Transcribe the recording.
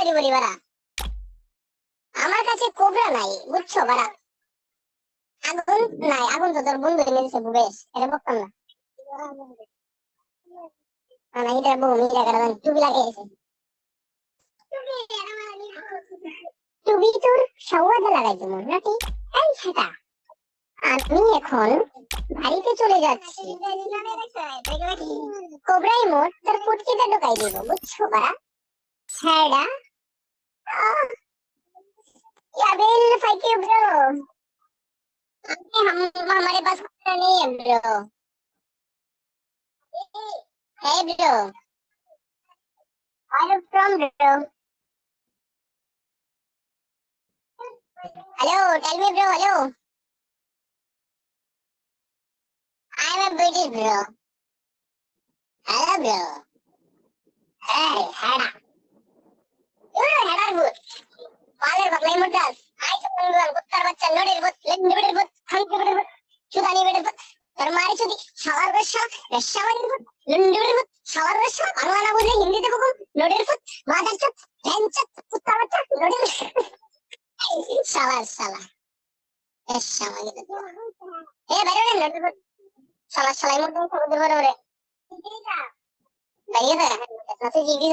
Sorry বলি বাড়া, আমার কাছে কোবরা নাই বুঝছো বাড়া। আগুন নাই, আগুন তো তোর বন্ধু এনে দিছে বুবেশ, এটা বলতাম না। না এটা বহু মিলা কারণ টুপি লাগিয়েছে, টুপি তোর সওয়াদে লাগাই দেবো নাকি। এই সেটা আমি এখন বাড়িতে চলে যাচ্ছি, কোবরাই মোট তোর পুটকিতে ঢুকাই দিব বুঝছো বাড়া ছ্যাড়া। याबेल फाइट ब्रो, हम हमारे पास कुछ नहीं है ब्रो। है bro, I from bro. Hello tell me bro, hello I am British bro. Hello bro, hey हेडा यू हेडा गुड पाले बगले मुद्दास आई तो बंगल कुत्तर बच्चा नोडे बुत लेंडे बुत खंक बुत चुदानी बेटे बुत তোর মারি চুদি শালার বেশা বেশা মারি বুত লন্ডুরের বুত শালার বেশা বাংলা বুঝে হিন্দিতে বকুম নোডের বুত মাদার চুত রেঞ্চত কুত্তা বাচ্চা নোডের শালা শালা বেশা মারি বুত এ বেরো রে নোডের বুত শালা শালাই মধ্যে সব দেব রে বেরিয়ে দে না তুই জিগি